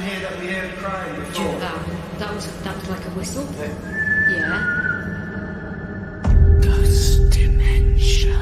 here that we heard crying Do you before. know that was like a whistle. Yeah. Yeah. Ghost Dimension.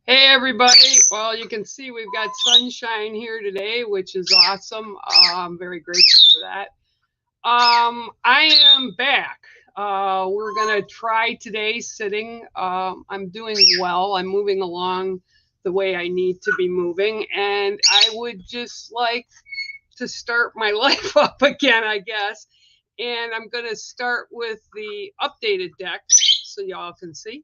Hey everybody, well you can see we've got sunshine here today, which is awesome. I'm very grateful for that. I am back. We're gonna try today sitting. I'm doing well. I'm moving along the way I need to be moving, and I would just like to start my life up again, I guess. And I'm gonna start with the updated deck so y'all can see.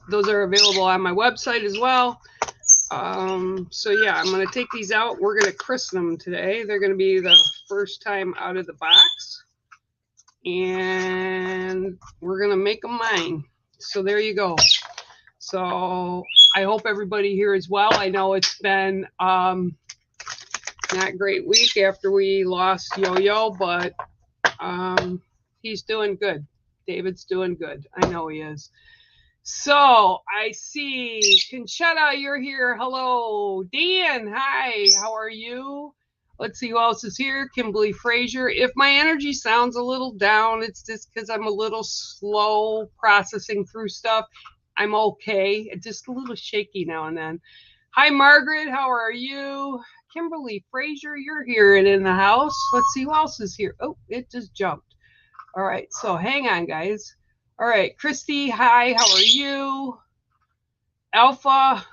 Those are available on my website as well. So yeah, I'm going to take these out. We're going to christen them today. They're going to be the first time out of the box. And we're going to make them mine. So there you go. So I hope everybody here is well. I know it's been not a great week after we lost Yo-Yo, but he's doing good. David's doing good. I know he is. So I see Conchetta, you're here. Hello. Dan, hi. How are you? Let's see who else is here. Kimberly Frazier. If my energy sounds a little down, it's just because I'm a little slow processing through stuff. I'm okay. It's just a little shaky now and then. Hi, Margaret. How are you? Kimberly Frazier, you're here and in the house. Let's see who else is here. Oh, it just jumped. All right. So hang on, guys. All right, Christy, hi, how are you? Alpha,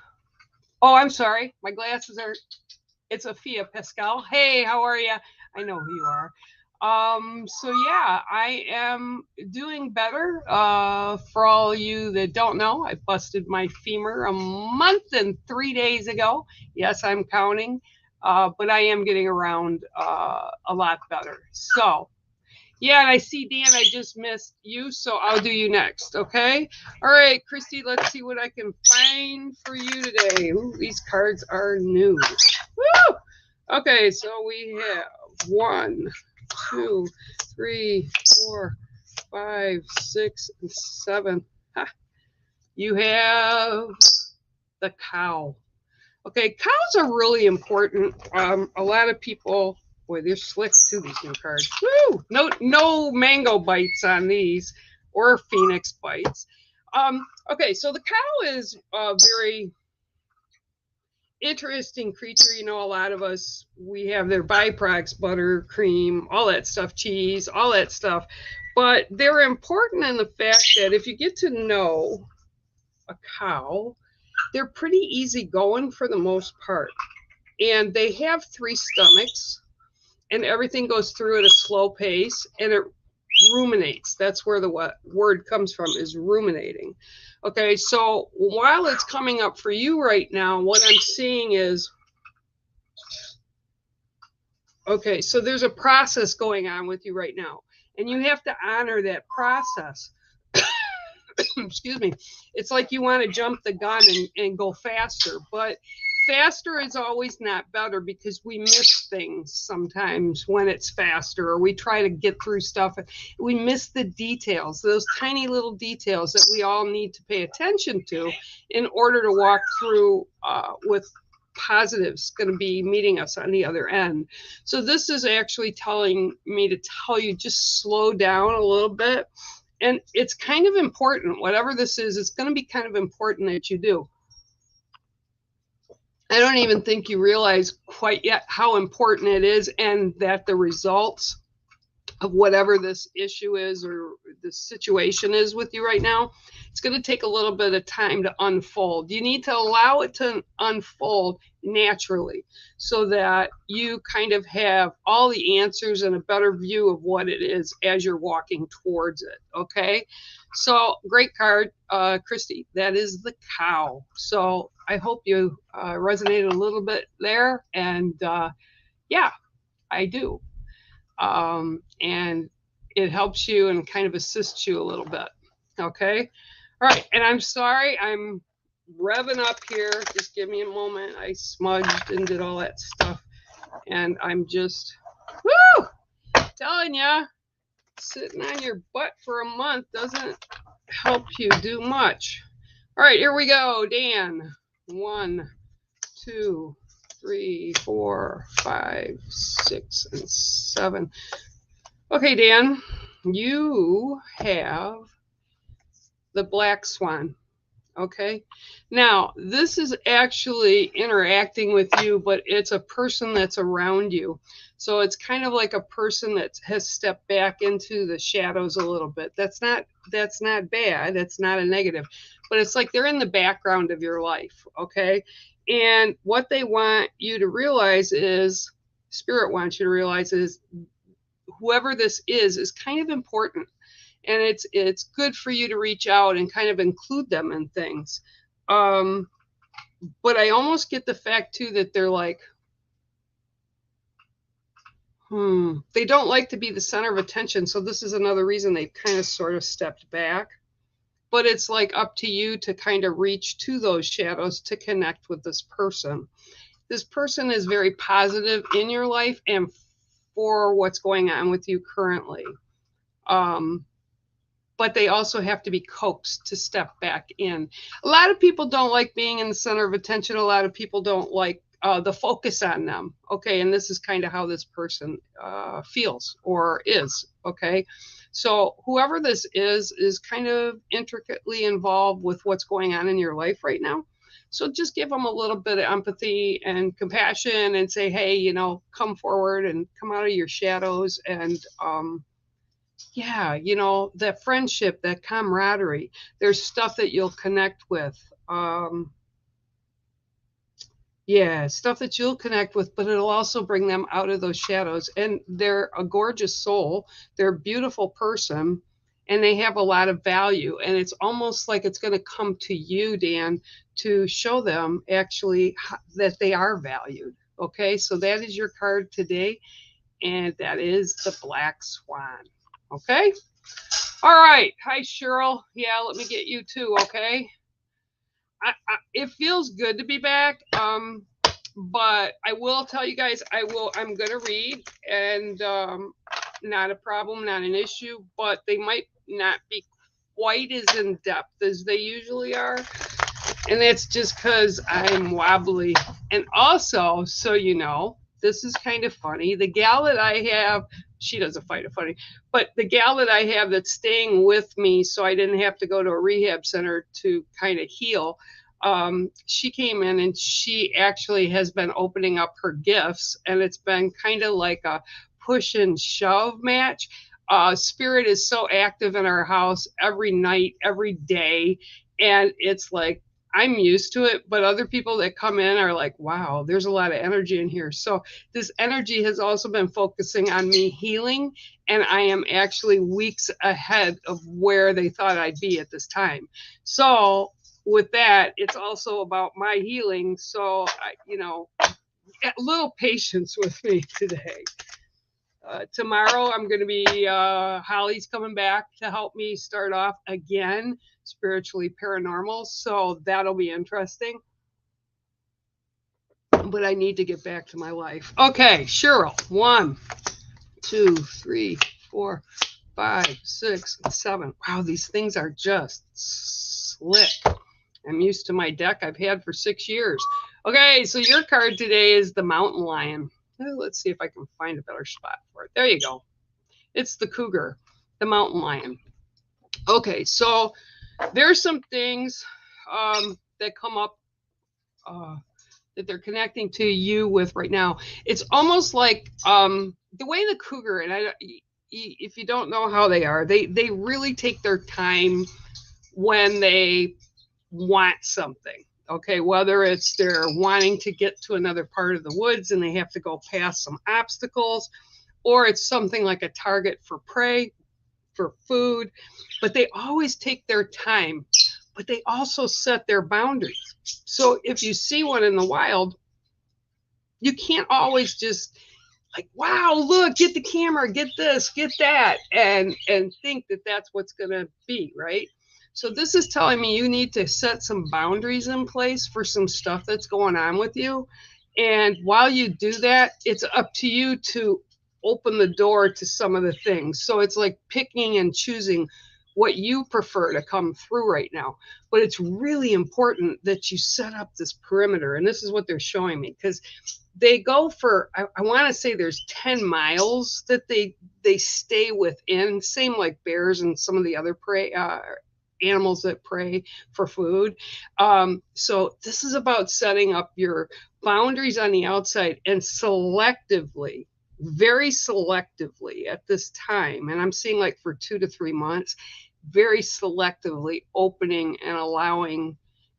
oh, I'm sorry, my glasses are, it's Afia Pascal. Hey, how are you? I know who you are. So yeah, I am doing better. For all you that don't know, I busted my femur a month and 3 days ago. Yes, I'm counting, but I am getting around a lot better. So yeah, and I see, Dan, I just missed you, so I'll do you next, okay? All right, Christy, let's see what I can find for you today. Ooh, these cards are new. Woo! Okay, so we have 1, 2, 3, 4, 5, 6, and 7. Ha. You have the cow. Okay, cows are really important. A lot of people... Boy, they're slick too, these new cards. Woo! No mango bites on these, or phoenix bites. Okay, so the cow is a very interesting creature. You know, a lot of us, we have their byproducts, butter, cream, all that stuff, cheese, all that stuff. But they're important in the fact that if you get to know a cow, they're pretty easygoing for the most part. And they have 3 stomachs. And everything goes through at a slow pace, and it ruminates. That's where the word comes from, is ruminating. Okay, so while it's coming up for you right now, what I'm seeing is, okay, so there's a process going on with you right now, and you have to honor that process. Excuse me. It's like you want to jump the gun and go faster, but faster is always not better, because we miss things sometimes when it's faster, or we try to get through stuff. We miss the details, those tiny little details that we all need to pay attention to in order to walk through with positives going to be meeting us on the other end. So this is actually telling me to tell you, just slow down a little bit. And it's kind of important, whatever this is, it's going to be kind of important that you do. I don't even think you realize quite yet how important it is, and that the results of whatever this issue is or the situation is with you right now, it's going to take a little bit of time to unfold. You need to allow it to unfold naturally so that you kind of have all the answers and a better view of what it is as you're walking towards it. Okay. So great card, Christy. That is the cow. So I hope you resonated a little bit there. And yeah, I do. And it helps you and kind of assists you a little bit. Okay. All right. And I'm sorry, I'm revving up here. Just give me a moment. I smudged and did all that stuff. And I'm just, woo, telling ya, sitting on your butt for a month doesn't help you do much. All right, here we go. Dan. 1, 2, 3, 4, 5, 6, and 7. Okay, Dan, you have the black swan. Okay. Now, this is actually interacting with you, but it's a person that's around you. So it's kind of like a person that has stepped back into the shadows a little bit. That's not bad. That's not a negative, but it's like they're in the background of your life. Okay. And what they want you to realize is, Spirit wants you to realize is, whoever this is kind of important. And it's good for you to reach out and kind of include them in things. But I almost get the fact too that they're like, they don't like to be the center of attention. So this is another reason they've kind of sort of stepped back. But it's like up to you to kind of reach to those shadows to connect with this person. This person is very positive in your life and for what's going on with you currently. But they also have to be coaxed to step back in. A lot of people don't like being in the center of attention. A lot of people don't like the focus on them. Okay. And this is kind of how this person feels or is. Okay. So whoever this is kind of intricately involved with what's going on in your life right now. So just give them a little bit of empathy and compassion and say, hey, you know, come forward and come out of your shadows. And yeah, you know, that friendship, that camaraderie, there's stuff that you'll connect with. Yeah, stuff that you'll connect with, but it'll also bring them out of those shadows. And they're a gorgeous soul. They're a beautiful person, and they have a lot of value. And it's almost like it's going to come to you, Dan, to show them actually that they are valued. Okay, so that is your card today, and that is the Black Swan. Okay. All right. Hi, Cheryl. Yeah, let me get you too. Okay. It feels good to be back. But I will tell you guys, I'm going to read, and not a problem, not an issue, but they might not be quite as in depth as they usually are. And that's just because I'm wobbly. And also, so you know, this is kind of funny. The gal that I have, she doesn't find it funny, but the gal that I have that's staying with me, so I didn't have to go to a rehab center to kind of heal. She came in and she actually has been opening up her gifts, and it's been kind of like a push and shove match. Spirit is so active in our house every night, every day. And it's like, I'm used to it, but other people that come in are like, wow, there's a lot of energy in here. So this energy has also been focusing on me healing, and I am actually weeks ahead of where they thought I'd be at this time. So with that, it's also about my healing. So, you know, a little patience with me today. Tomorrow, I'm going to be, Holly's coming back to help me start off again, spiritually paranormal. So that'll be interesting. But I need to get back to my life. Okay, Cheryl. 1, 2, 3, 4, 5, 6, 7. Wow, these things are just slick. I'm used to my deck I've had for 6 years. Okay, so your card today is the Mountain Lion. Let's see if I can find a better spot for it. There you go. It's the cougar, the mountain lion. Okay, so there's some things that come up that they're connecting to you with right now. It's almost like the way the cougar, and if you don't know how they are, they really take their time when they want something. Okay, whether it's they're wanting to get to another part of the woods and they have to go past some obstacles, or it's something like a target for prey, for food, but they always take their time, but they also set their boundaries. So if you see one in the wild, you can't always just like, wow, look, get the camera, get this, get that, and think that that's what's going to be, right? So this is telling me you need to set some boundaries in place for some stuff that's going on with you. And while you do that, it's up to you to open the door to some of the things. So it's like picking and choosing what you prefer to come through right now. But it's really important that you set up this perimeter. And this is what they're showing me, because they go for, I want to say there's 10 miles that they stay within, same like bears and some of the other prey animals that prey for food. So this is about setting up your boundaries on the outside and selectively, very selectively at this time, and I'm seeing like for 2 to 3 months, very selectively opening and allowing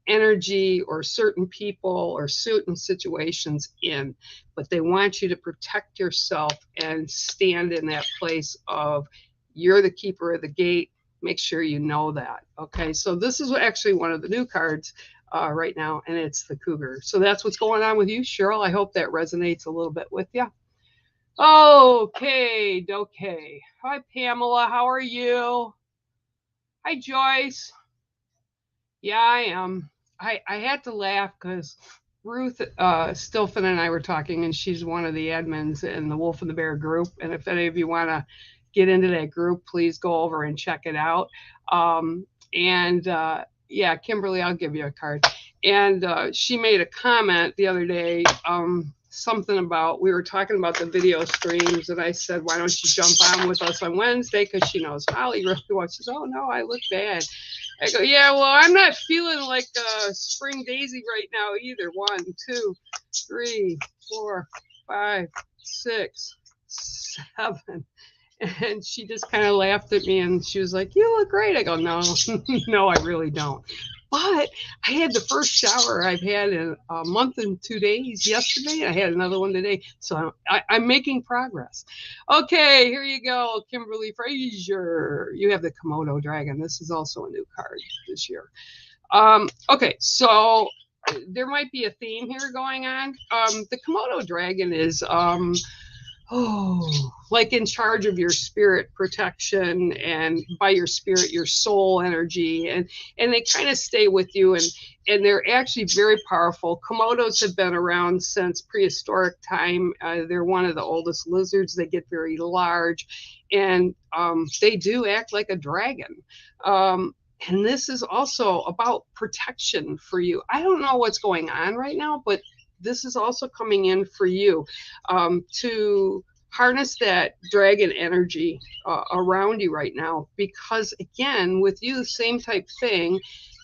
energy or certain people or certain situations in. But they want you to protect yourself and stand in that place of you're the keeper of the gate. Make sure you know that. Okay, so this is actually one of the new cards right now, and it's the cougar. So that's what's going on with you, Cheryl. I hope that resonates a little bit with you. Okay. Hi, Pamela. How are you? Hi, Joyce. Yeah, I am. I had to laugh because Ruth Stilfen and I were talking, and she's one of the admins in the Wolf and the Bear group. And if any of you want to get into that group, please go over and check it out. Yeah, Kimberly, I'll give you a card. And she made a comment the other day, something about, we were talking about the video streams, and I said, why don't you jump on with us on Wednesday? Because she knows Holly really wants. She says, oh no, I look bad. I go, yeah, well, I'm not feeling like a spring daisy right now either. 1, 2, 3, 4, 5, 6, 7. And she just kind of laughed at me and she was like, you look great. I go, no, no, I really don't. But I had the first shower I've had in a month and 2 days yesterday. I had another one today. So I'm making progress. Okay, here you go, Kimberly Frazier. You have the Komodo dragon. This is also a new card this year. Okay, so there might be a theme here going on. The Komodo dragon is like in charge of your spirit protection, and by your spirit, your soul energy, and they kind of stay with you, and they're actually very powerful. Komodos have been around since prehistoric time. They're one of the oldest lizards. They get very large, and they do act like a dragon. And this is also about protection for you. I don't know what's going on right now, but this is also coming in for you to harness that dragon energy around you right now, because again, with you, same type thing.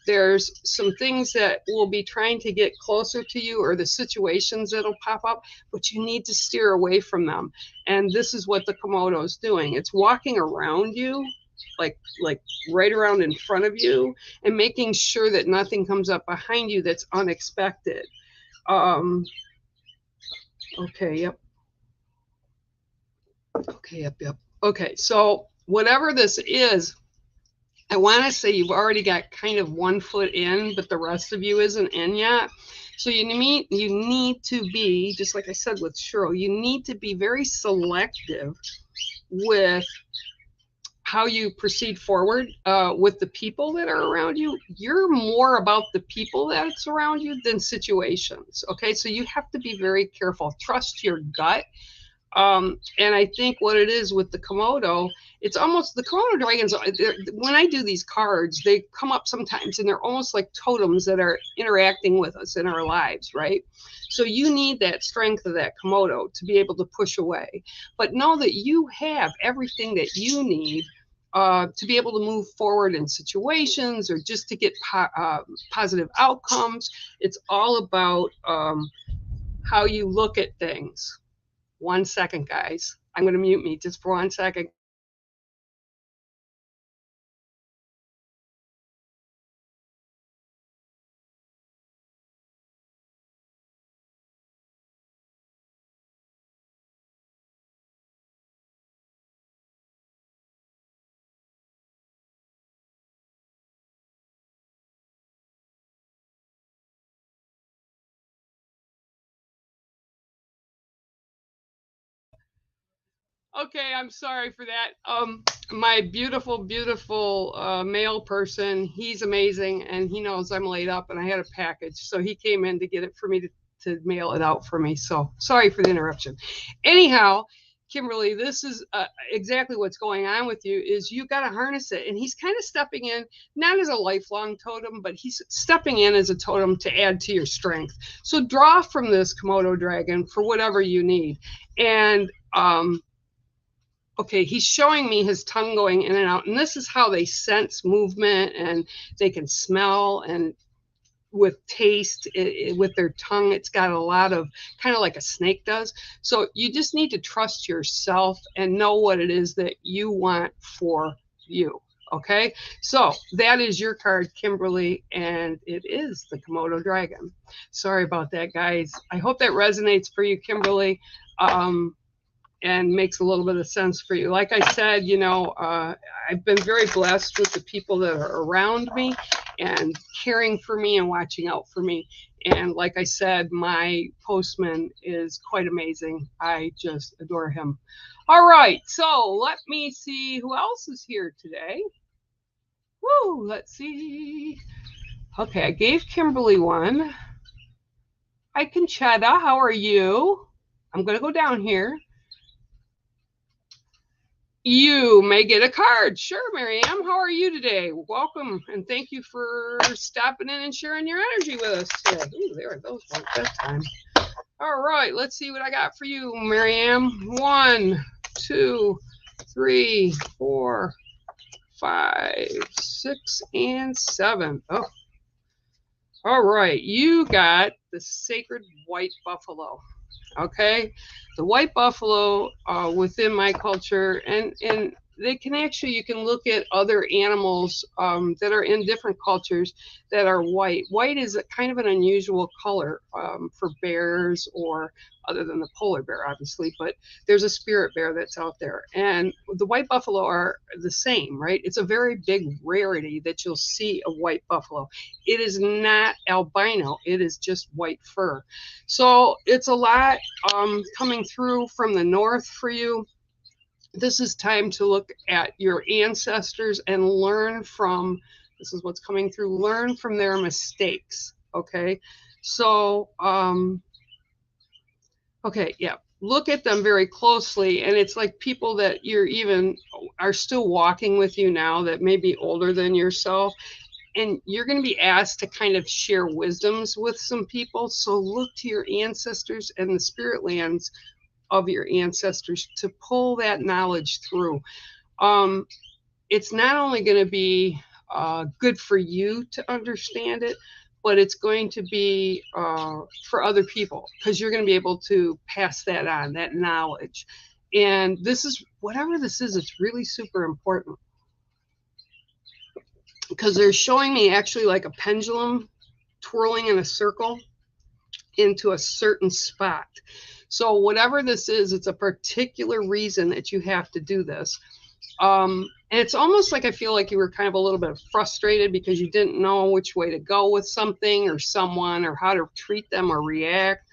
There's some things that will be trying to get closer to you, or the situations that'll pop up, but you need to steer away from them. And this is what the Komodo is doing. It's walking around you, like right around in front of you, and making sure that nothing comes up behind you that's unexpected. Okay, yep. Okay, so whatever this is, I want to say you've already got kind of 1 foot in, but the rest of you isn't in yet. So you need to be, just like I said with Cheryl, you need to be very selective with how you proceed forward with the people that are around you. You're more about the people that's around you than situations. Okay, so you have to be very careful. Trust your gut. And I think what it is with the Komodo, it's almost, the Komodo dragons, when I do these cards, they come up sometimes and they're almost like totems that are interacting with us in our lives, right? So you need that strength of that Komodo to be able to push away. But know that you have everything that you need to be able to move forward in situations or just to get positive outcomes. It's all about how you look at things. 1 second, guys. I'm going to mute me just for 1 second. Okay, I'm sorry for that. My beautiful, beautiful mail person, he's amazing, and he knows I'm laid up, and I had a package, so he came in to get it for me to mail it out for me. So sorry for the interruption. Anyhow, Kimberly, this is exactly what's going on with you. Is you got to harness it, and he's kind of stepping in, not as a lifelong totem, but he's stepping in as a totem to add to your strength. So draw from this Komodo dragon for whatever you need, and okay, he's showing me his tongue going in and out, and this is how they sense movement, and they can smell, and with taste, with their tongue, it's got a lot of kind of like a snake does. So you just need to trust yourself and know what it is that you want for you. Okay, so that is your card, Kimberly, and it is the Komodo dragon. Sorry about that, guys. I hope that resonates for you, Kimberly. And makes a little bit of sense for you. Like I said, you know, I've been very blessed with the people that are around me and caring for me and watching out for me. And like I said, my postman is quite amazing. I just adore him. All right, so let me see who else is here today. Woo, let's see. Okay, I gave Kimberly one. Hi, Conchetta, how are you? I'm going to go down here. You may get a card. Sure, Marianne. How are you today? Welcome, and thank you for stopping in and sharing your energy with us today. Ooh, there are those ones that time. All right, let's see what I got for you, Marianne. 1, 2, 3, 4, 5, 6, and 7. Oh, all right. You got the sacred white buffalo. Okay, the white buffalo within my culture, and they can actually, you can look at other animals that are in different cultures that are white. White is a kind of an unusual color for bears, or other than the polar bear, obviously, but there's a spirit bear that's out there, and the white buffalo are the same, right? It's a very big rarity that you'll see a white buffalo. It is not albino, it is just white fur. So it's a lot coming through from the north for you. This is time to look at your ancestors and learn from, this is what's coming through, learn from their mistakes. Okay, so okay, yeah, look at them very closely, and it's like people that you're even are still walking with you now that may be older than yourself, and you're going to be asked to kind of share wisdoms with some people. So look to your ancestors and the spirit lands of your ancestors to pull that knowledge through. It's not only going to be good for you to understand it, but it's going to be for other people, because you're going to be able to pass that on, that knowledge. And this is, whatever this is, it's really super important, because they're showing me actually like a pendulum twirling in a circle into a certain spot. So whatever this is, it's a particular reason that you have to do this. And it's almost like I feel like you were kind of a little bit frustrated because you didn't know which way to go with something or someone, or how to treat them or react.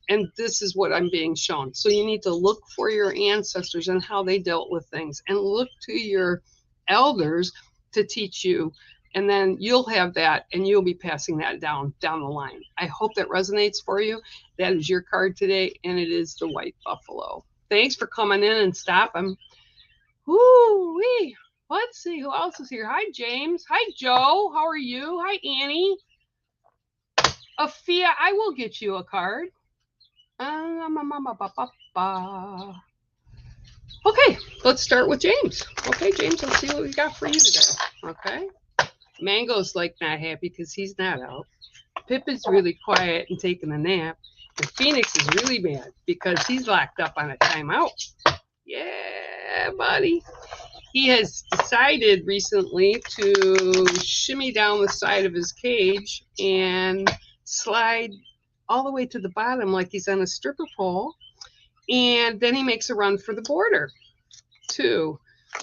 And this is what I'm being shown. So you need to look for your ancestors and how they dealt with things, and look to your elders to teach you. And then you'll have that, and you'll be passing that down the line. I hope that resonates for you. That is your card today, and it is the white buffalo. Thanks for coming in and stopping. Woo-wee. Let's see who else is here. Hi, James. Hi, Joe. How are you? Hi, Annie. Afia, I will get you a card. Okay, let's start with James. Okay, James, let's see what we got for you today. Okay. Mango's like not happy because he's not out. Pip is really quiet and taking a nap. And Phoenix is really mad because he's locked up on a timeout. Yeah, buddy. He has decided recently to shimmy down the side of his cage and slide all the way to the bottom like he's on a stripper pole. And then he makes a run for the border. 2,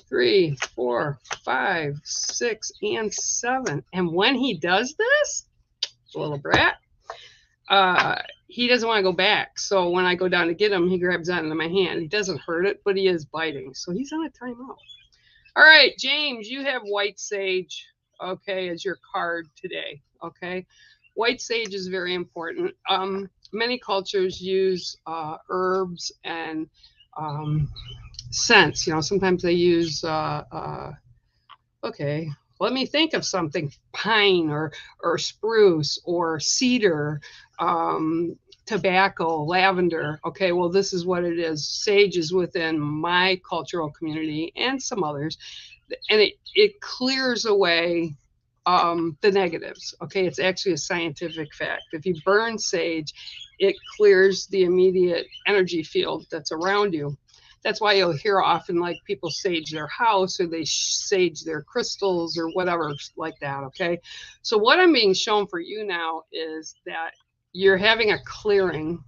3, 4, 5, 6, and 7. And when he does this, little brat, he doesn't want to go back. So when I go down to get him, he grabs onto my hand. He doesn't hurt it, but he is biting. So he's on a timeout. All right, James, you have white sage, okay, as your card today, okay? White sage is very important. Many cultures use herbs and scents. You know, sometimes they use, okay, let me think of something, pine or spruce or cedar, tobacco, lavender. Okay, well, this is what it is. Sage is within my cultural community and some others, and it clears away the negatives. Okay, it's actually a scientific fact. If you burn sage, it clears the immediate energy field that's around you. That's why you'll hear often like people sage their house or they sage their crystals or whatever like that. Okay, so what I'm being shown for you now is that you're having a clearing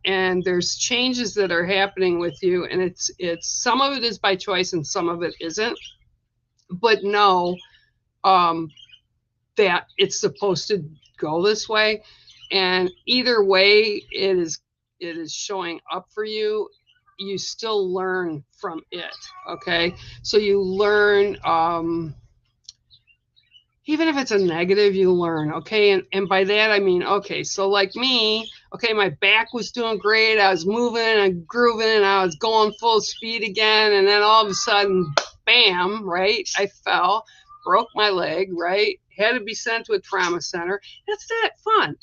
and there's changes that are happening with you, and it's some of it is by choice and some of it isn't, but know that it's supposed to go this way, and either way it is showing up for you. You still learn from it. Okay, so you learn, even if it's a negative, you learn. Okay, and by that I mean, okay, so like me, okay, my back was doing great, I was moving and grooving and I was going full speed again, and then all of a sudden, bam, right, I fell, broke my leg, right, had to be sent to a trauma center. That's not fun,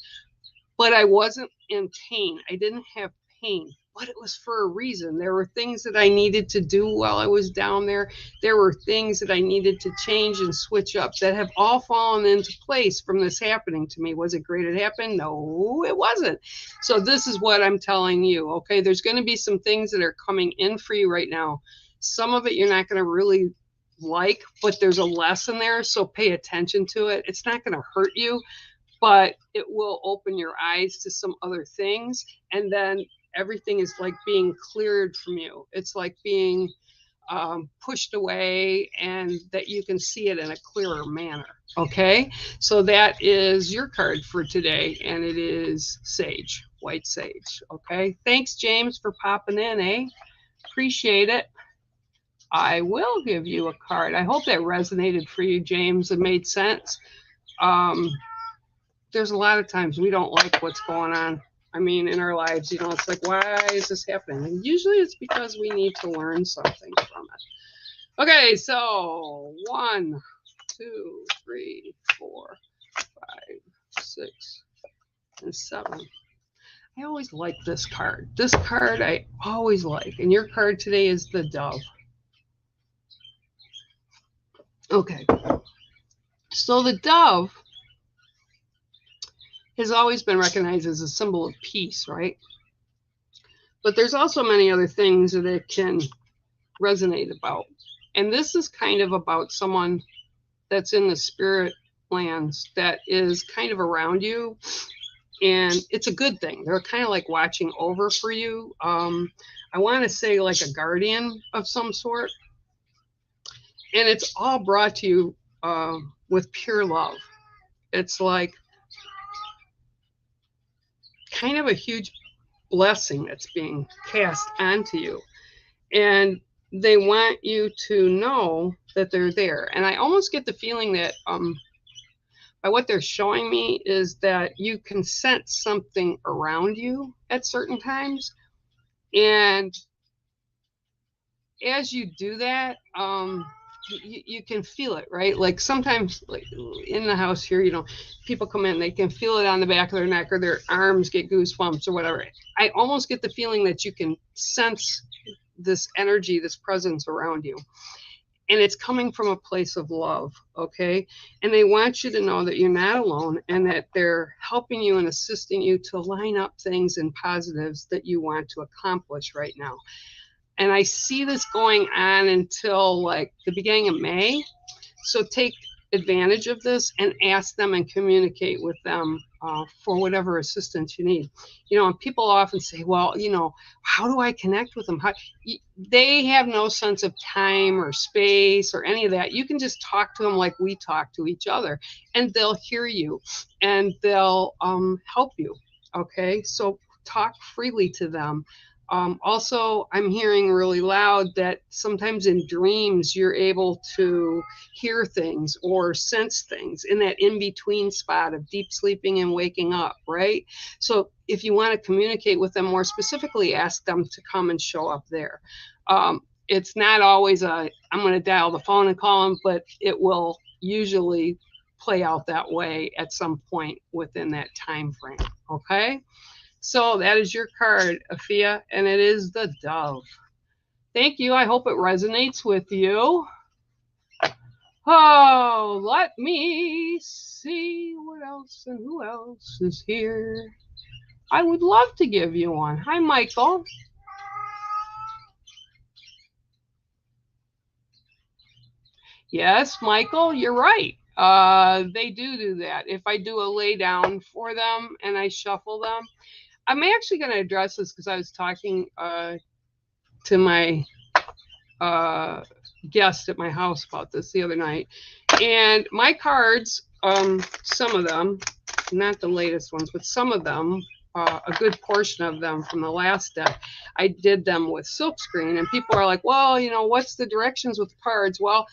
but I wasn't in pain. I didn't have pain, but it was for a reason. There were things that I needed to do while I was down there. There were things that I needed to change and switch up that have all fallen into place from this happening to me. Was it great it happened? No, it wasn't. So this is what I'm telling you, okay? There's going to be some things that are coming in for you right now. Some of it you're not going to really like, but there's a lesson there, so pay attention to it. It's not going to hurt you, but it will open your eyes to some other things, and then everything is like being cleared from you. It's like being pushed away, and that you can see it in a clearer manner. Okay, so that is your card for today, and it is sage, white sage. Okay, thanks, James, for popping in. Appreciate it. I will give you a card. I hope that resonated for you, James. It made sense. There's a lot of times we don't like what's going on. I mean, in our lives, you know, it's like, why is this happening? And usually it's because we need to learn something from it. Okay, so 1, 2, 3, 4, 5, 6, and 7. I always like this card. This card I always like. And your card today is the Dove. Okay, so the dove has always been recognized as a symbol of peace, right? But there's also many other things that it can resonate about. And this is kind of about someone that's in the spirit lands that is kind of around you. And it's a good thing. They're kind of like watching over for you. I want to say like a guardian of some sort. And it's all brought to you with pure love. It's like kind of a huge blessing that's being cast onto you. And they want you to know that they're there. And I almost get the feeling that by what they're showing me is that you can sense something around you at certain times. And as you do that, you can feel it, right? Like sometimes like in the house here, you know, people come in, they can feel it on the back of their neck or their arms get goosebumps or whatever. I almost get the feeling that you can sense this energy, this presence around you. And it's coming from a place of love, okay? And they want you to know that you're not alone and that they're helping you and assisting you to line up things and positives that you want to accomplish right now. And I see this going on until like the beginning of May. So take advantage of this and ask them and communicate with them for whatever assistance you need. You know, and people often say, well, you know, how do I connect with them? They have no sense of time or space or any of that. You can just talk to them like we talk to each other, and they'll hear you and they'll help you. Okay, so talk freely to them. Also, I'm hearing really loud that sometimes in dreams you're able to hear things or sense things in that in-between spot of deep sleeping and waking up, right? So if you want to communicate with them more specifically, ask them to come and show up there. It's not always I'm going to dial the phone and call them, but it will usually play out that way at some point within that time frame, okay? So that is your card, Afia, and it is the Dove. Thank you. I hope it resonates with you. Oh, let me see what else and who else is here. I would love to give you one. Hi, Michael. Yes, Michael, you're right. They do that. If I do a lay down for them and I shuffle them, I'm actually going to address this because I was talking to my guest at my house about this the other night. And my cards, some of them, not the latest ones, but some of them, a good portion of them from the last deck, I did them with silkscreen. And people are like, well, you know, what's the directions with the cards? Well,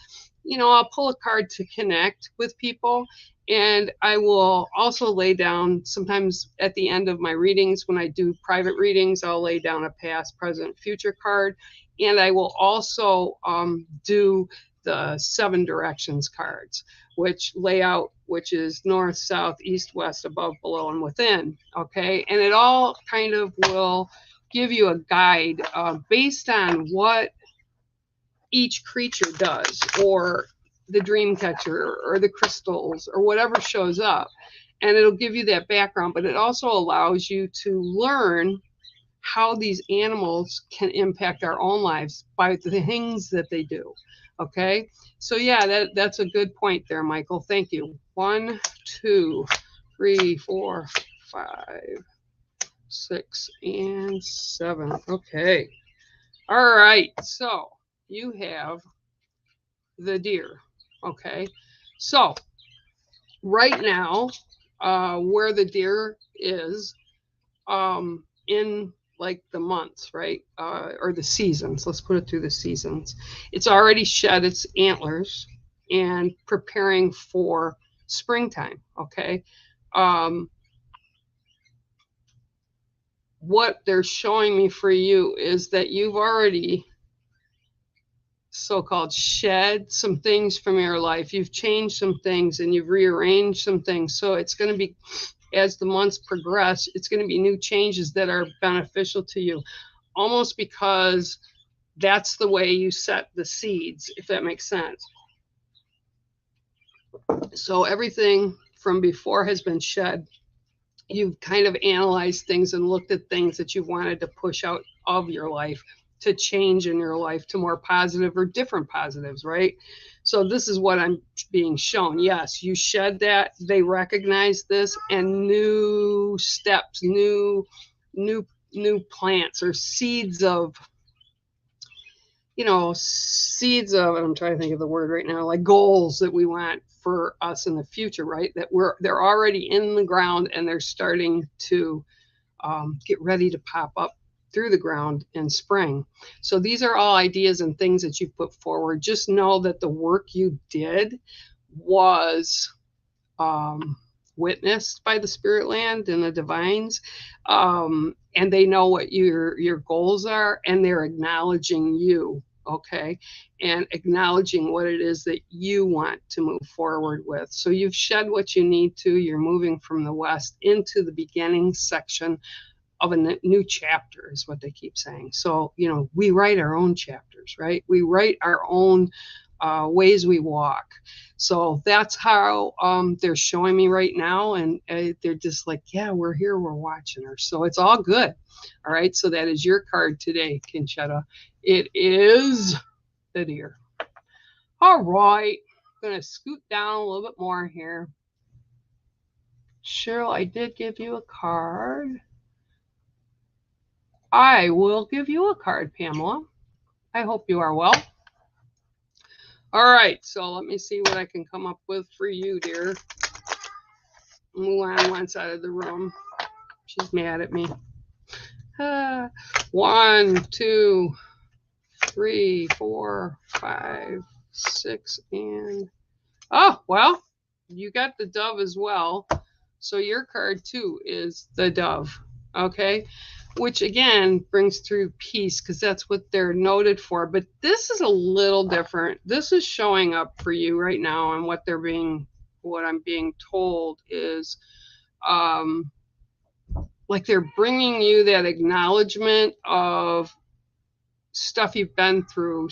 you know, I'll pull a card to connect with people. And I will also lay down, sometimes at the end of my readings, when I do private readings, I'll lay down a past, present, future card. And I will also do the 7 directions cards, which lay out, which is north, south, east, west, above, below, and within. Okay. And it all kind of will give you a guide based on what each creature does, or the dream catcher or the crystals or whatever shows up, and it'll give you that background, but it also allows you to learn how these animals can impact our own lives by the things that they do. Okay, so yeah, that's a good point there, Michael. Thank you. 1, 2, 3, 4, 5, 6, and 7. Okay, all right, so you have the Deer. Okay, so right now, where the Deer is in like the months, right, or the seasons, let's put it through the seasons, it's already shed its antlers and preparing for springtime. Okay, what they're showing me for you is that you've already so-called shed some things from your life. You've changed some things and you've rearranged some things. So it's going to be, as the months progress, it's going to be new changes that are beneficial to you, almost because that's the way you set the seeds, if that makes sense. So everything from before has been shed. You've kind of analyzed things and looked at things that you've wanted to push out of your life, to change in your life to more positive or different positives, right? So this is what I'm being shown. Yes, you shed that, they recognize this, and new steps, new plants or seeds of, you know, seeds of, I'm trying to think of the word right now, like goals that we want for us in the future, right? That they're already in the ground and they're starting to get ready to pop up through the ground in spring. So these are all ideas and things that you put forward. Just know that the work you did was witnessed by the spirit land and the divines, and they know what your goals are, and they're acknowledging you, okay, and acknowledging what it is that you want to move forward with. So you've shed what you need to. You're moving from the west into the beginning section of a new chapter is what they keep saying. So, you know, we write our own chapters, right? We write our own ways we walk. So that's how they're showing me right now. And they're just like, yeah, we're here, we're watching her. So it's all good. All right. So that is your card today, Conchetta. It is the Deer. All right. I'm going to scoot down a little bit more here. Cheryl, I did give you a card. I will give you a card, Pamela. I hope you are well. All right, so let me see what I can come up with for you, dear. Mulan wants out of the room. She's mad at me. 1, 2, 3, 4, 5, 6, and... Oh, well, you got the Dove as well. So your card, too, is the Dove, okay? Which, again, brings through peace because that's what they're noted for. But this is a little different. This is showing up for you right now, and what I'm being told is like they're bringing you that acknowledgement of stuff you've been through.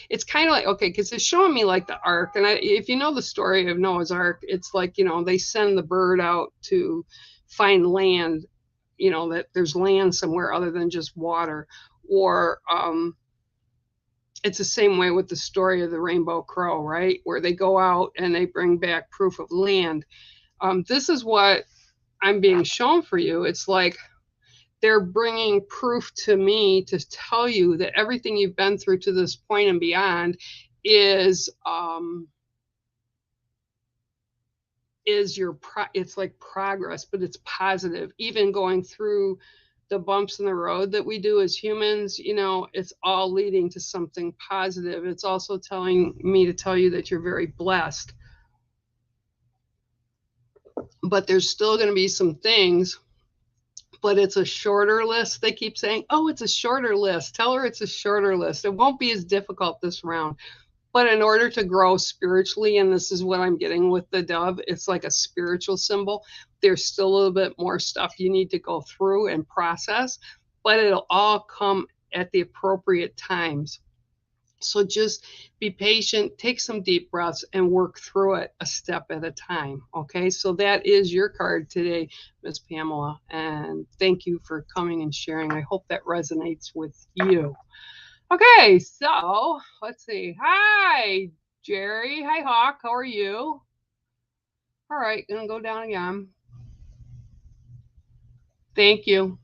It's kind of like, okay, because it's showing me like the ark, and if you know the story of Noah's Ark, it's like, you know, they send the bird out to find land, you know, that there's land somewhere other than just water. Or it's the same way with the story of the Rainbow Crow, right, where they go out and they bring back proof of land. This is what I'm being shown for you. It's like they're bringing proof to me to tell you that everything you've been through to this point and beyond is it's like progress, but it's positive. Even going through the bumps in the road that we do as humans, you know, it's all leading to something positive. It's also telling me to tell you that you're very blessed. But there's still going to be some things, but it's a shorter list. They keep saying, oh, it's a shorter list. Tell her it's a shorter list. It won't be as difficult this round. But in order to grow spiritually, and this is what I'm getting with the Dove, it's like a spiritual symbol. There's still a little bit more stuff you need to go through and process, but it'll all come at the appropriate times. So just be patient, take some deep breaths, and work through it a step at a time. Okay, so that is your card today, Miss Pamela. And thank you for coming and sharing. I hope that resonates with you. Okay, so let's see. Hi, Jerry. Hi, Hawk. How are you? All right, gonna go down again. Thank you.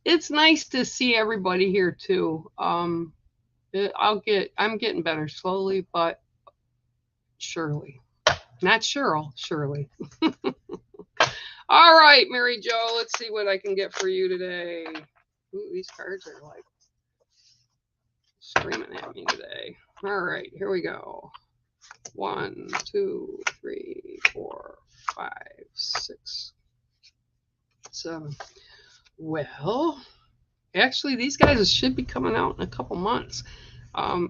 It's nice to see everybody here too. I'm getting better slowly, but surely. Not Cheryl, surely. All right, Mary Jo, let's see what I can get for you today. Ooh, these cards are like screaming at me today. All right, here we go. 1, 2, 3, 4, 5, 6, 7. Well, actually, these guys should be coming out in a couple months.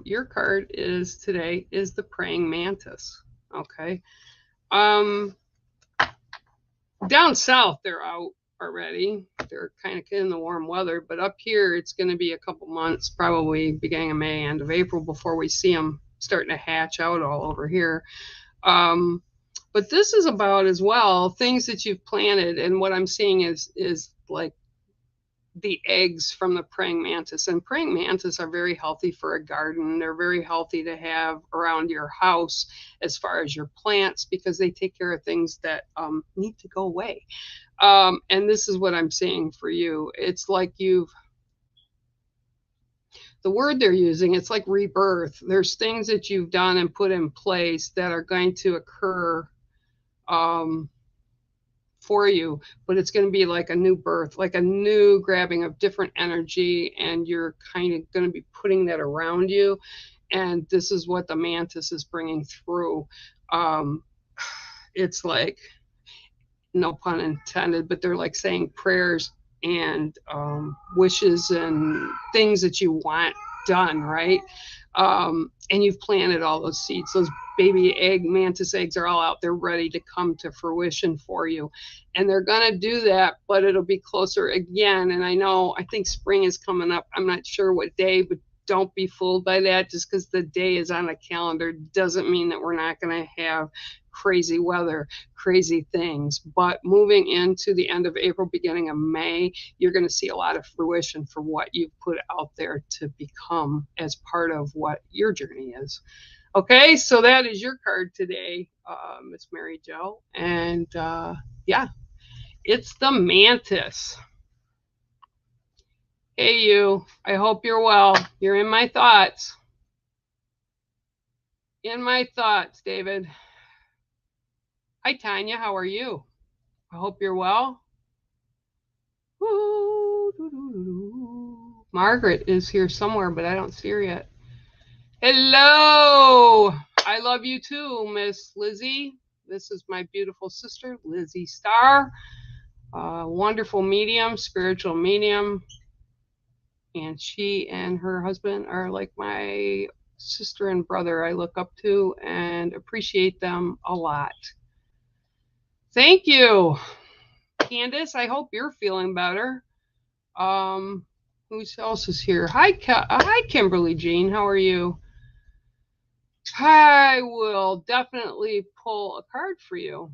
Your card is today is the Praying Mantis. Okay. Down south, they're out already. They're kind of in the warm weather, but up here, it's going to be a couple months, probably beginning of May, end of April, before we see them starting to hatch out all over here. But this is about as well things that you've planted, and what I'm seeing is like the eggs from the praying mantis. And praying mantis are very healthy for a garden. They're very healthy to have around your house as far as your plants, because they take care of things that need to go away. And this is what I'm seeing for you. It's like the word they're using, it's like rebirth. There's things that you've done and put in place that are going to occur for you, but it's going to be like a new birth, like a new grabbing of different energy, and you're kind of going to be putting that around you. And this is what the mantis is bringing through. It's like, no pun intended, but they're like saying prayers and wishes and things that you want done, right? And you've planted all those seeds. Those baby egg mantis eggs are all out there ready to come to fruition for you. And they're going to do that, but it'll be closer again. And I think spring is coming up. I'm not sure what day, but don't be fooled by that. Just because the day is on a calendar doesn't mean that we're not going to have crazy weather, crazy things. But moving into the end of April, beginning of May, you're going to see a lot of fruition for what you've put out there to become as part of what your journey is. Okay, so that is your card today, Miss Mary Jo. And yeah, it's the Mantis. Hey, you. I hope you're well. You're in my thoughts. In my thoughts, David. Hi, Tanya. How are you? I hope you're well. Margaret is here somewhere, but I don't see her yet. Hello. I love you too, Miss Lizzie. This is my beautiful sister, Lizzie Starr. Wonderful medium, spiritual medium. And she and her husband are like my sister and brother I look up to and appreciate them a lot. Thank you, Candace. I hope you're feeling better. Who else is here? Hi, Kimberly Jean. How are you? I will definitely pull a card for you.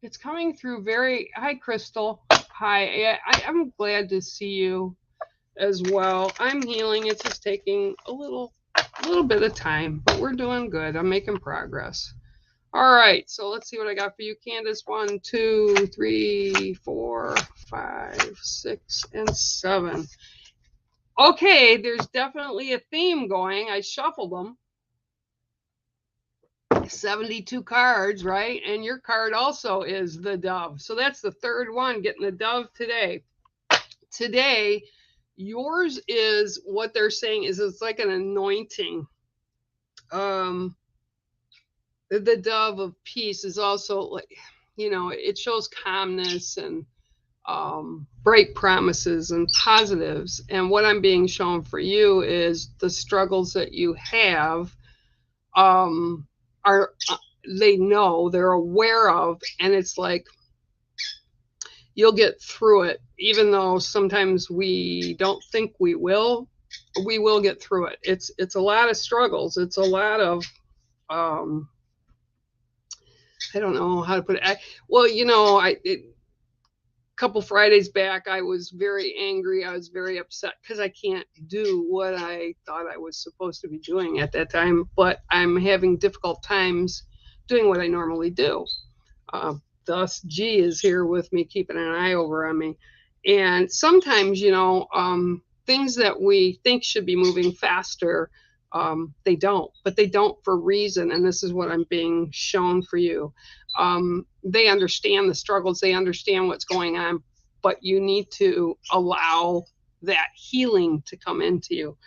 It's coming through very... Hi, Crystal. Hi. I'm glad to see you as well. I'm healing. It's just taking a little bit of time, but we're doing good. I'm making progress. All right. So let's see what I got for you, Candace. 1, 2, 3, 4, 5, 6, and 7. Okay. There's definitely a theme going. I shuffled them. 72 cards, right? And your card also is the Dove. So that's the third one, getting the Dove today. Today, yours is what they're saying is it's like an anointing. The Dove of Peace is also like, it shows calmness and bright promises and positives. And what I'm being shown for you is the struggles that you have they know, they're aware of, and it's like you'll get through it, even though sometimes we don't think we will get through it. It's a lot of struggles. It's a lot of I don't know how to put it. Well, a couple Fridays back, I was very angry. I was very upset because I can't do what I thought I was supposed to be doing at that time, but I'm having difficult times doing what I normally do. Thus, G is here with me, keeping an eye over on me. And sometimes, things that we think should be moving faster, they don't, but they don't for a reason. And this is what I'm being shown for you. They understand the struggles. They understand what's going on, but you need to allow that healing to come into you.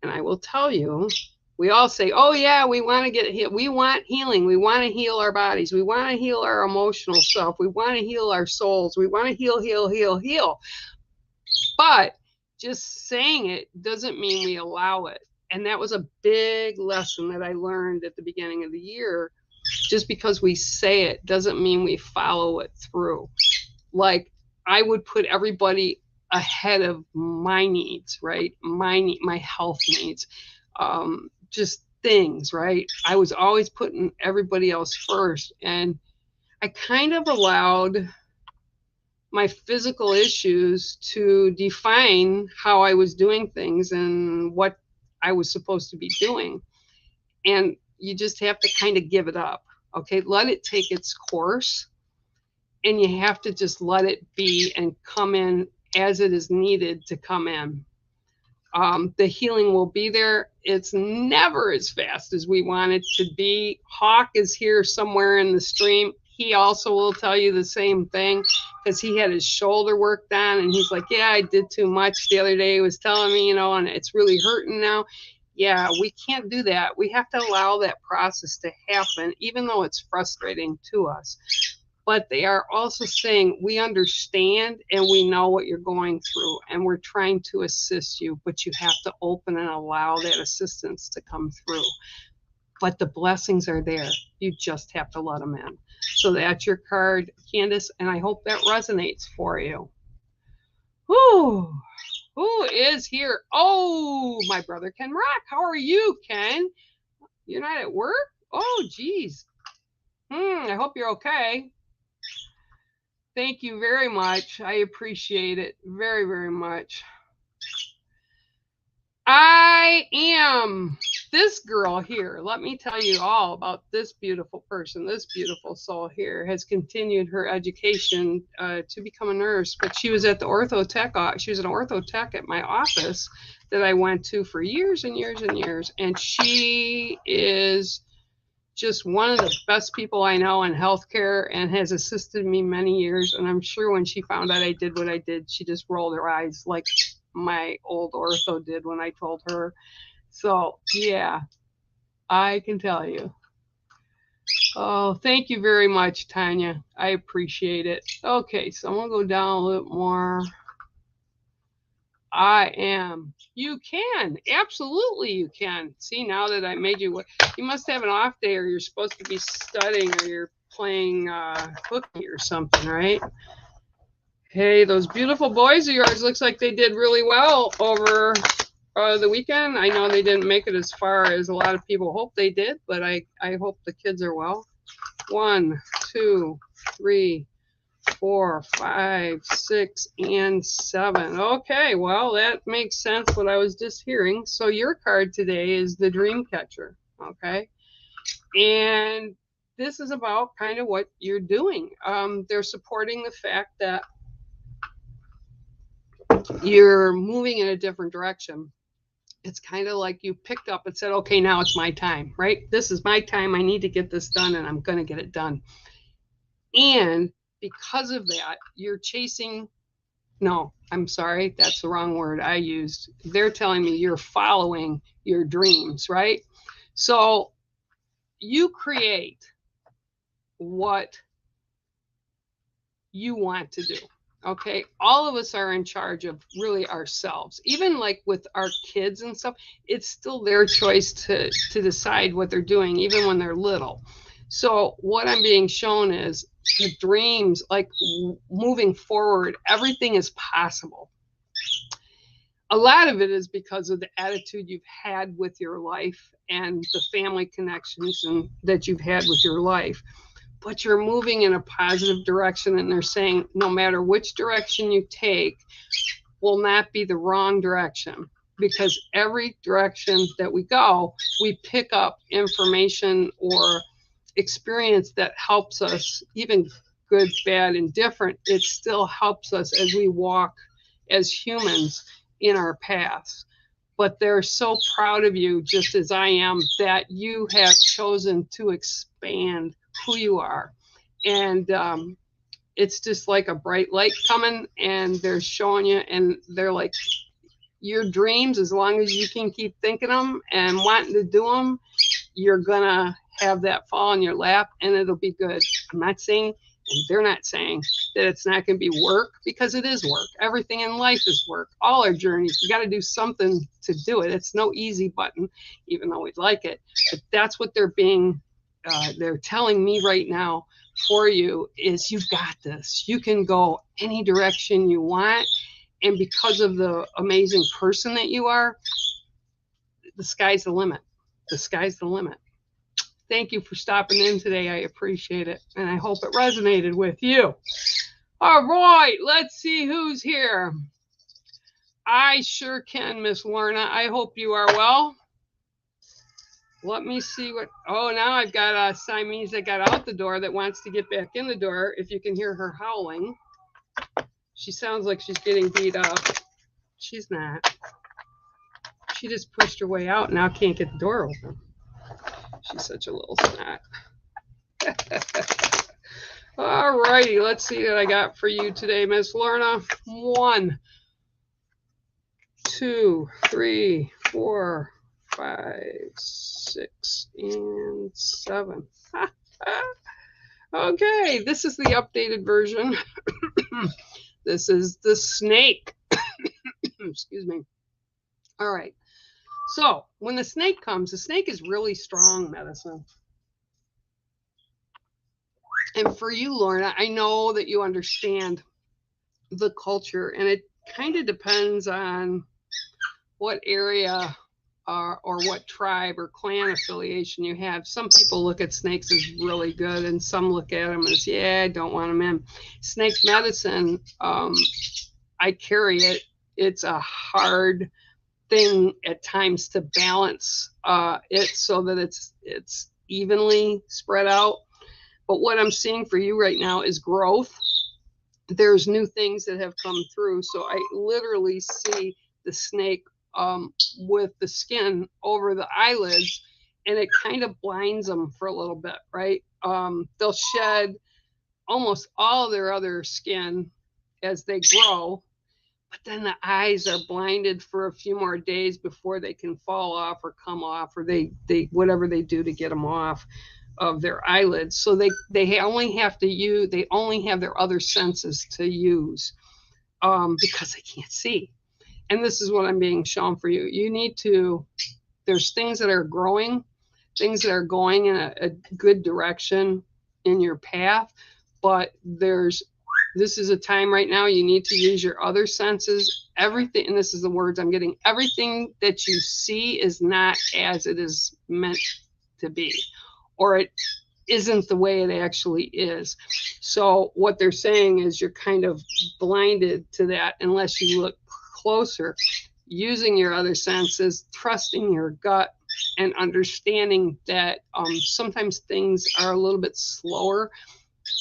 And I will tell you, we all say, oh yeah, we want to get healed. We want healing. We want to heal our bodies. We want to heal our emotional self. We want to heal our souls. We want to heal. But just saying it doesn't mean we allow it. And that was a big lesson that I learned at the beginning of the year. Just because we say it doesn't mean we follow it through. Like, I would put everybody ahead of my needs, right? My health needs, just things, right? I was always putting everybody else first. And I kind of allowed my physical issues to define how I was doing things and what I was supposed to be doing. And you just have to kind of give it up. Okay, let it take its course, and you have to just let it be and come in as it is needed to come in. The healing will be there. It's never as fast as we want it to be. Hawk is here somewhere in the stream. He also will tell you the same thing because he had his shoulder worked on, and he's like, yeah, I did too much the other day. He was telling me, and it's really hurting now. Yeah, we can't do that. We have to allow that process to happen, even though it's frustrating to us. but they are also saying, we understand and we know what you're going through, and we're trying to assist you, but you have to open and allow that assistance to come through. But the blessings are there. You just have to let them in. So that's your card, Candace, and I hope that resonates for you. Whew. Who is here? Oh, my brother Ken Rock. How are you, Ken? You're not at work? Oh, geez. I hope you're okay. Thank you very much. I appreciate it very, very much. I am this girl here. Let me tell you all about this beautiful person. This beautiful soul here has continued her education to become a nurse, but she was at the ortho tech. She was an ortho tech at my office that I went to for years and years and years. And she is just one of the best people I know in healthcare and has assisted me many years. And I'm sure when she found out I did what I did, she just rolled her eyes like my old ortho did when I told her. So yeah, I can tell you. Oh, thank you very much, Tanya. I appreciate it. Okay, so I'm gonna go down a little more. I am. You can. Absolutely you can. See, now that I made you, you must have an off day, or you're supposed to be studying, or you're playing hooky or something, right? Hey, those beautiful boys of yours, looks like they did really well over the weekend. I know they didn't make it as far as a lot of people hope they did, but I hope the kids are well. 1, 2, 3, 4, 5, 6, and 7. Okay, well, that makes sense what I was just hearing. So your card today is the Dream Catcher, okay? And this is about kind of what you're doing. They're supporting the fact that you're moving in a different direction. It's kind of like you picked up and said, okay, now it's my time, right? This is my time. I need to get this done, and I'm going to get it done. And because of that, you're chasing. No, I'm sorry. That's the wrong word I used. They're telling me you're following your dreams, right? So you create what you want to do. Okay, all of us are in charge of really ourselves. Even like with our kids and stuff, it's still their choice to decide what they're doing, even when they're little. So what I'm being shown is the dreams, like moving forward, everything is possible. A lot of it is because of the attitude you've had with your life and the family connections and that you've had with your life. But you're moving in a positive direction, and they're saying no matter which direction you take will not be the wrong direction, because every direction that we go, we pick up information or experience that helps us, even good, bad, and different. It still helps us as we walk as humans in our paths. But they're so proud of you, just as I am, that you have chosen to expand who you are. And it's just like a bright light coming, and they're showing you, and they're like, your dreams, as long as you can keep thinking them and wanting to do them, you're gonna have that fall in your lap, and it'll be good. I'm not saying, and they're not saying, that it's not going to be work, because it is work. Everything in life is work. All our journeys, you got to do something to do it. It's no easy button, even though we'd like it. But that's what they're telling me right now for you is, you've got this. You can go any direction you want. And because of the amazing person that you are, the sky's the limit. The sky's the limit. Thank you for stopping in today. I appreciate it. And I hope it resonated with you. All right, let's see who's here. I sure can, Miss Lorna. I hope you are well. Let me see what, oh, now I've got a Siamese that got out the door that wants to get back in the door. If you can hear her howling. She sounds like she's getting beat up. She's not. She just pushed her way out and now can't get the door open. She's such a little snot. All righty, let's see what I got for you today, Miss Lorna. 1, 2, 3, 4, 5, 6, and 7. Okay, this is the updated version. This is the snake. Excuse me. All right. So when the snake comes, the snake is really strong medicine. And for you, Lorna, I know that you understand the culture, and it kind of depends on what area or what tribe or clan affiliation you have. Some people look at snakes as really good, and some look at them as, yeah, I don't want them in. Snake medicine, I carry it. It's a hard thing at times to balance it so that it's evenly spread out. But what I'm seeing for you right now is growth. There's new things that have come through. So I literally see the snake with the skin over the eyelids, and it kind of blinds them for a little bit, right? They'll shed almost all their other skin as they grow, but then the eyes are blinded for a few more days before they can fall off or come off, or they whatever they do to get them off of their eyelids. So they only have their other senses to use because they can't see. And this is what I'm being shown for you. You need to, there's things that are growing, things that are going in a good direction in your path, but this is a time right now you need to use your other senses. Everything, and this is the words I'm getting, everything that you see is not as it is meant to be, or it isn't the way it actually is. So what they're saying is you're kind of blinded to that unless you look closer, using your other senses, trusting your gut, and understanding that sometimes things are a little bit slower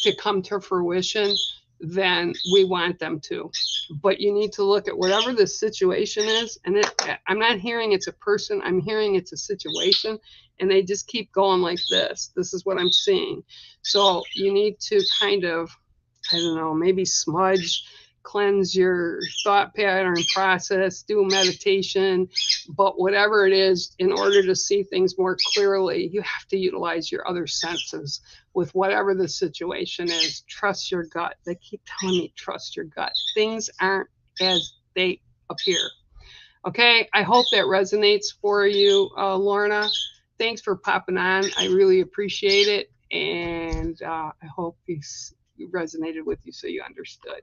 to come to fruition than we want them to. But you need to look at whatever the situation is, and I'm not hearing it's a person, I'm hearing it's a situation, and they just keep going like this. This is what I'm seeing. So you need to kind of, I don't know, maybe smudge, cleanse your thought pattern process, do meditation, but whatever it is, in order to see things more clearly, you have to utilize your other senses with whatever the situation is. Trust your gut. They keep telling me, trust your gut. Things aren't as they appear. Okay, I hope that resonates for you, Lorna. Thanks for popping on. I really appreciate it, and I hope these resonated with you so you understood.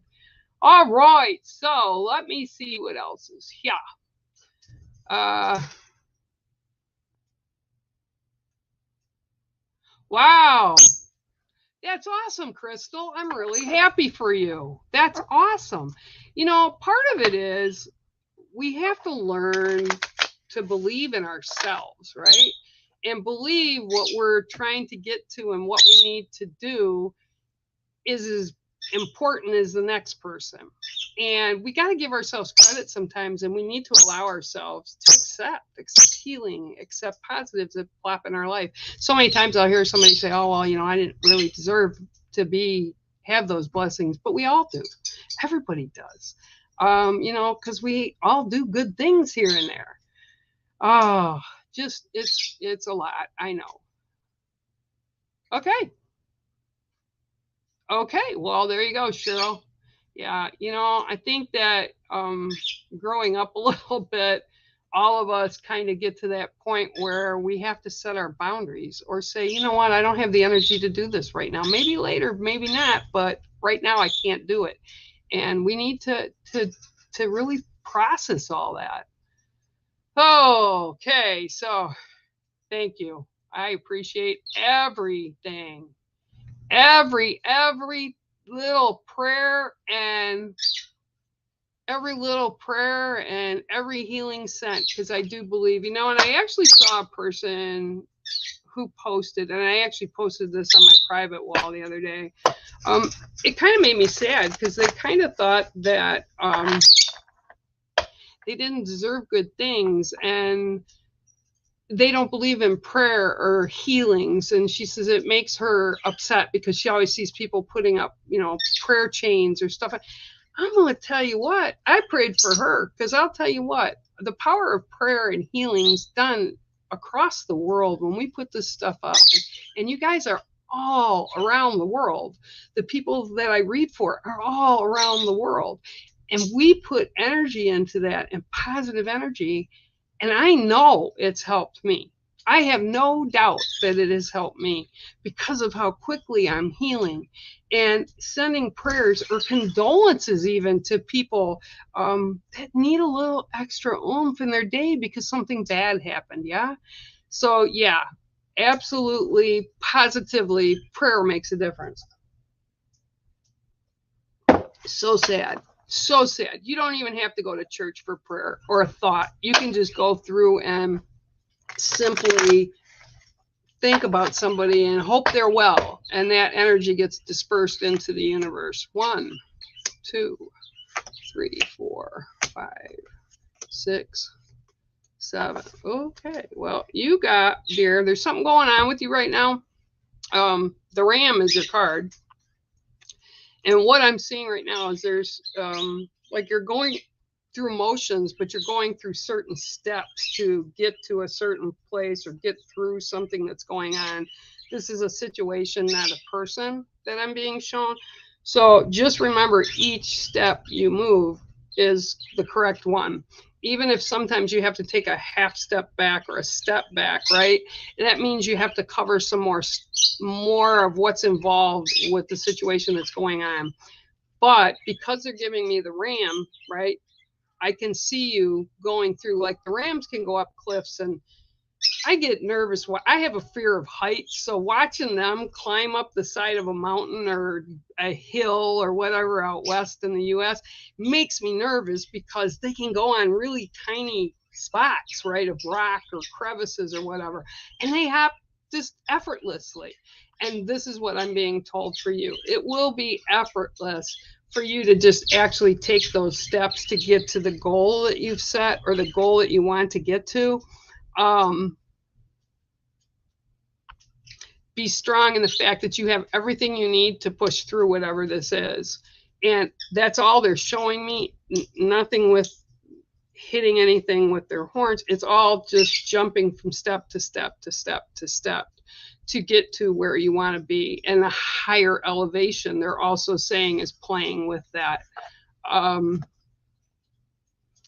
All right, so let me see what else is here. Wow. That's awesome, Crystal. I'm really happy for you. That's awesome. You know, part of it is we have to learn to believe in ourselves, right? And believe what we're trying to get to and what we need to do is as important as the next person. And we got to give ourselves credit sometimes, and we need to allow ourselves to accept healing, accept positives that plop in our life. So many times I'll hear somebody say, oh, well, you know, I didn't really deserve to have those blessings, but we all do. Everybody does. You know, because we all do good things here and there. Oh, just it's a lot. I know. Okay, well, there you go, Cheryl. Yeah, you know, I think that growing up a little bit, all of us kind of get to that point where we have to set our boundaries or say, you know what, I don't have the energy to do this right now. Maybe later, maybe not, but right now I can't do it. And we need to really process all that. Okay, so thank you. I appreciate everything. Every little prayer and every healing sent, because I do believe, you know, and I actually saw a person who posted, and I actually posted this on my private wall the other day. It kind of made me sad because they kind of thought that they didn't deserve good things, and they don't believe in prayer or healings. And she says it makes her upset because she always sees people putting up, you know, prayer chains or stuff. I'm going to tell you what, I prayed for her, because I'll tell you what, the power of prayer and healings done across the world when we put this stuff up. And you guys are all around the world. The people that I read for are all around the world. And we put energy into that, and positive energy. And I know it's helped me. I have no doubt that it has helped me because of how quickly I'm healing and sending prayers or condolences even to people that need a little extra oomph in their day because something bad happened. Yeah. So, yeah, absolutely, positively, prayer makes a difference. So sad. So sad. You don't even have to go to church for prayer or a thought. You can just go through and simply think about somebody and hope they're well, and that energy gets dispersed into the universe. 1, 2, 3, 4, 5, 6, 7. Okay, well, you got, dear, there's something going on with you right now. The Ram is your card, and what I'm seeing right now is there's like you're going through motions, but you're going through certain steps to get to a certain place or get through something that's going on. This is a situation, not a person that I'm being shown. So just remember, each step you move is the correct one. Even if sometimes you have to take a half step back or a step back, right? That means you have to cover some more of what's involved with the situation that's going on. But because they're giving me the Ram, right? I can see you going through, like the Rams can go up cliffs, and I get nervous. I have a fear of heights. So watching them climb up the side of a mountain or a hill or whatever out west in the US makes me nervous because they can go on really tiny spots, right, of rock or crevices or whatever. And they hop just effortlessly. And this is what I'm being told for you. It will be effortless for you to just actually take those steps to get to the goal that you've set or the goal that you want to get to. Be strong in the fact that you have everything you need to push through whatever this is. And that's all they're showing me. Nothing with hitting anything with their horns. It's all just jumping from step to step to step to step to get to where you want to be. And the higher elevation, they're also saying, is playing with that.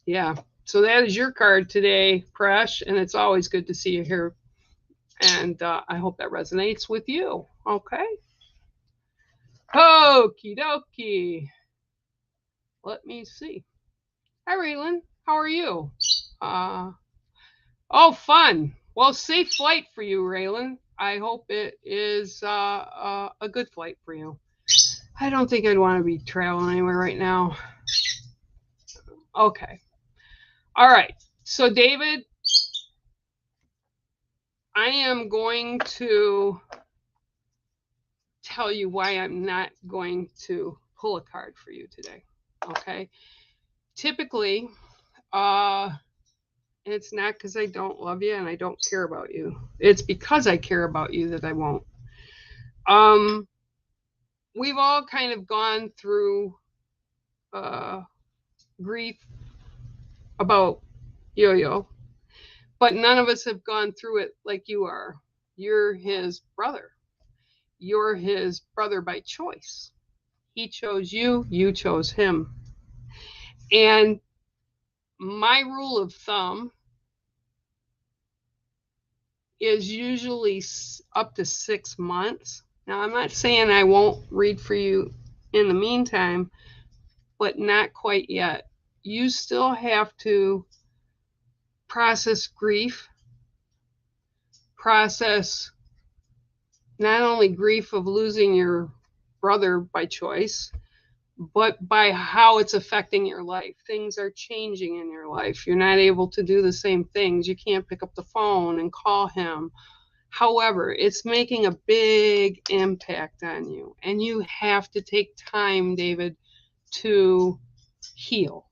Yeah, so that is your card today, Presh, and it's always good to see you here. And I hope that resonates with you. Okay. Okie dokie. Let me see. Hi, Raylan. How are you? Oh, fun. Well, safe flight for you, Raylan. I hope it is a good flight for you. I don't think I'd want to be traveling anywhere right now. Okay. All right. So, David, I am going to tell you why I'm not going to pull a card for you today. Okay. Typically, it's not because I don't love you and I don't care about you. It's because I care about you that I won't. We've all kind of gone through grief about Yo-Yo, but none of us have gone through it like you are. You're his brother. You're his brother by choice. He chose you, you chose him. And my rule of thumb is usually up to 6 months. Now, I'm not saying I won't read for you in the meantime, but not quite yet. You still have to process grief, process not only grief of losing your brother by choice, but by how it's affecting your life. Things are changing in your life. You're not able to do the same things. You can't pick up the phone and call him. However, it's making a big impact on you. And you have to take time, David, to heal,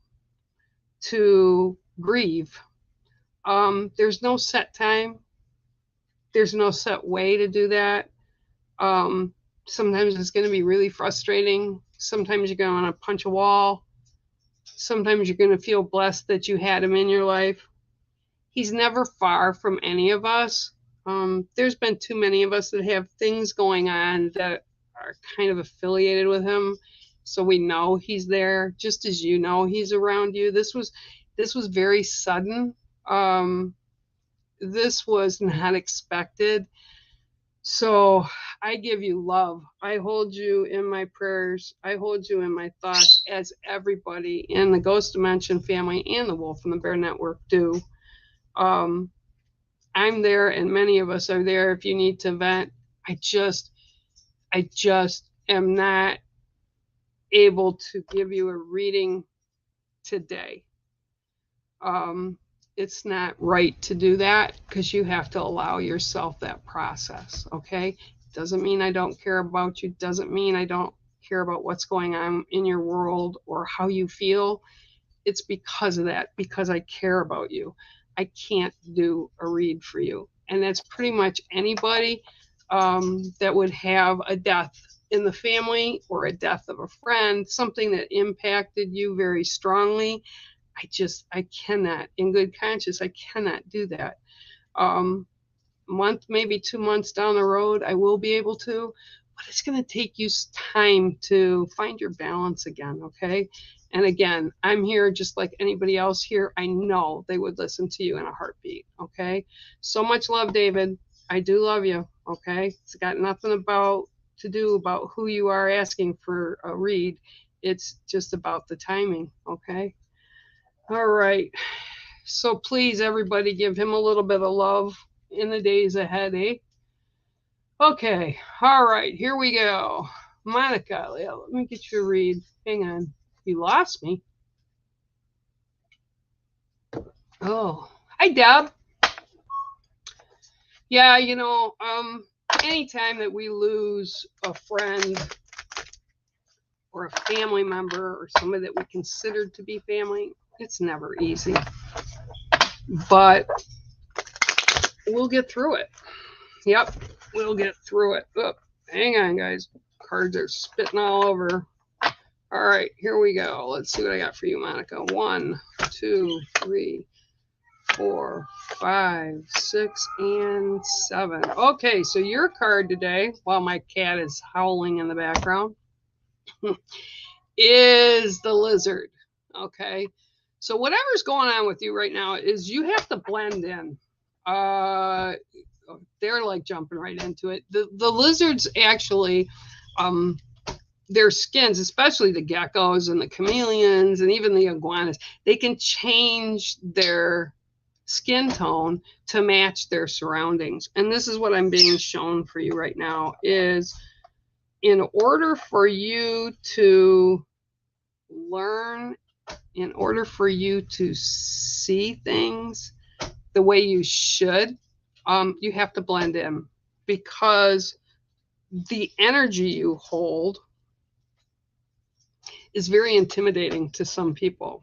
to grieve. There's no set time. There's no set way to do that. Sometimes it's going to be really frustrating. Sometimes you're going to want to punch a wall. Sometimes you're going to feel blessed that you had him in your life. He's never far from any of us. There's been too many of us that have things going on that are kind of affiliated with him. So we know he's there, just as you know he's around you. This was very sudden. This was not expected. So I give you love. I hold you in my prayers. I hold you in my thoughts, as everybody in the Ghost Dimension family and the Wolf and the Bear Network do. I'm there, and many of us are there if you need to vent. I just am not able to give you a reading today. It's not right to do that, because you have to allow yourself that process. Okay, doesn't mean I don't care about you, doesn't mean I don't care about what's going on in your world or how you feel. It's because of that, because I care about you. I can't do a read for you. And that's pretty much anybody that would have a death in the family or a death of a friend, something that impacted you very strongly. I cannot, in good conscience, I cannot do that. Month, maybe 2 months down the road, I will be able to, but it's going to take you time to find your balance again. Okay. And again, I'm here just like anybody else here. I know they would listen to you in a heartbeat. Okay. So much love, David. I do love you. Okay. It's got nothing to do about who you are asking for a read. It's just about the timing. Okay. All right. So please, everybody, give him a little bit of love in the days ahead, eh? Okay. All right. Here we go. Monica, let me get you a read. Hang on. You lost me. Oh, hi, Deb. Yeah, anytime that we lose a friend or a family member or somebody that we considered to be family, it's never easy. But we'll get through it. Yep, we'll get through it. Oh, hang on, guys. Cards are spitting all over. All right, here we go. Let's see what I got for you, Monica. 1, 2, 3, 4, 5, 6, and 7. Okay, so your card today, while my cat is howling in the background, is the Lizard. Okay, so whatever's going on with you right now is you have to blend in. They're like jumping right into it. The lizards actually, their skins, especially the geckos and the chameleons and even the iguanas, they can change their skin tone to match their surroundings. And this is what I'm being shown for you right now is, in order for you to learn, in order for you to see things the way you should, you have to blend in, because the energy you hold is very intimidating to some people.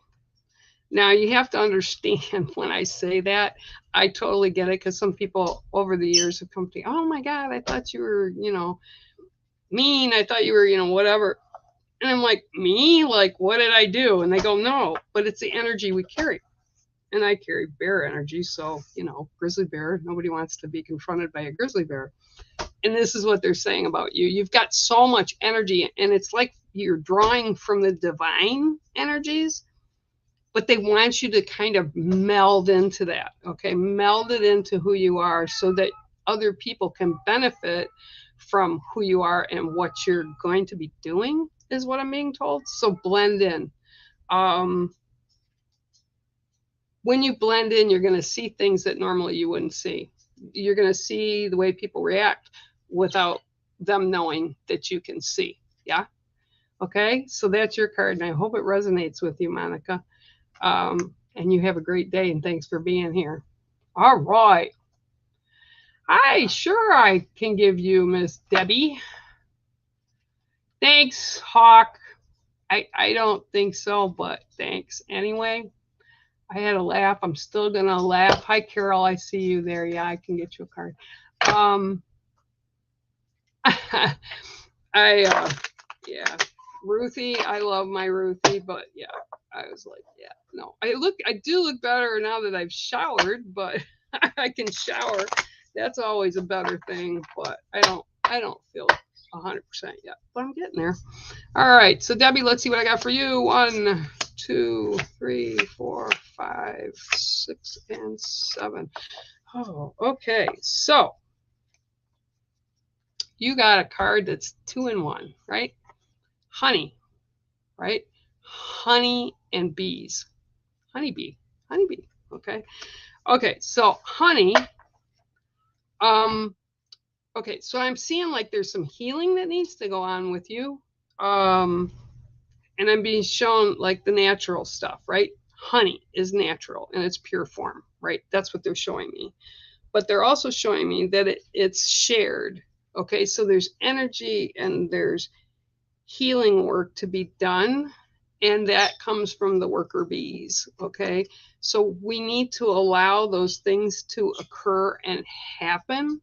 Now, you have to understand when I say that, I totally get it, because some people over the years have come to me, oh my God, I thought you were, mean. I thought you were, whatever. And I'm like, me? Like, what did I do? And they go, no, but it's the energy we carry. And I carry bear energy. So, grizzly bear, nobody wants to be confronted by a grizzly bear. And this is what they're saying about you. You've got so much energy, and it's like you're drawing from the divine energies, but they want you to kind of meld into that. Okay. Meld it into who you are so that other people can benefit from who you are and what you're going to be doing, is what I'm being told. So blend in. When you blend in, you're going to see things that normally you wouldn't see. You're going to see the way people react without them knowing that you can see. Yeah. Okay. So that's your card, and I hope it resonates with you, Monica. And you have a great day, and thanks for being here. All right. I can give you Miss Debbie. Thanks, Hawk. I don't think so, but thanks anyway. I had a laugh. I'm still going to laugh. Hi, Carol. I see you there. Yeah, I can get you a card. Yeah, Ruthie. I love my Ruthie, but yeah, I was like, yeah, no. I do look better now that I've showered, but I can shower. That's always a better thing, but I don't feel 100% yet, but I'm getting there. All right, so Debbie, let's see what I got for you. 1, 2, 3, 4, 5, 6, and 7. Oh, okay. So you got a card that's 2 in 1, right? Honey, right? Honey and bees. Honeybee. Honeybee. Okay. Okay, so honey. Okay, so I'm seeing like there's some healing that needs to go on with you. And I'm being shown like the natural stuff, right? Honey is natural in its pure form, right? That's what they're showing me. But they're also showing me that it's shared. Okay, so there's energy and there's healing work to be done. And that comes from the worker bees. Okay, so we need to allow those things to occur and happen.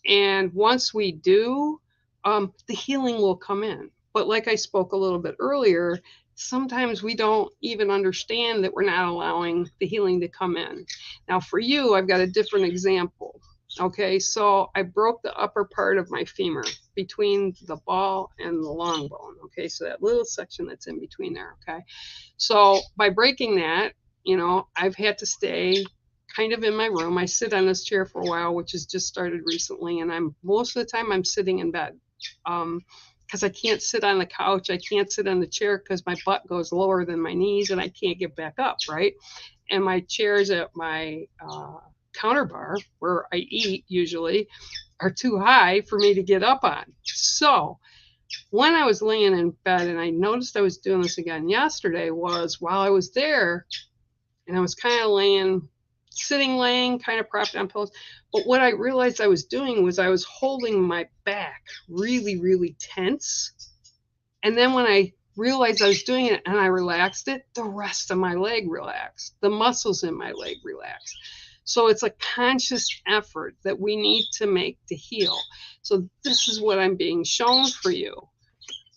And once we do, the healing will come in. But like I spoke a little bit earlier, sometimes we don't even understand that we're not allowing the healing to come in. Now, for you, I've got a different example. Okay, so I broke the upper part of my femur between the ball and the long bone. Okay, so that little section that's in between there. Okay, so by breaking that, I've had to stay kind of in my room. I sit on this chair for a while, which has just started recently, and most of the time I'm sitting in bed. Because I can't sit on the couch. I can't sit on the chair because my butt goes lower than my knees and I can't get back up, right? And my chairs at my counter bar where I eat usually are too high for me to get up on. So when I was laying in bed, and I noticed I was doing this again yesterday, was while I was there and I was kind of laying, kind of propped on pillows. But what I realized I was doing was I was holding my back really, really tense. And then when I realized I was doing it and I relaxed it, the rest of my leg relaxed. The muscles in my leg relaxed. So it's a conscious effort that we need to make to heal. So this is what I'm being shown for you.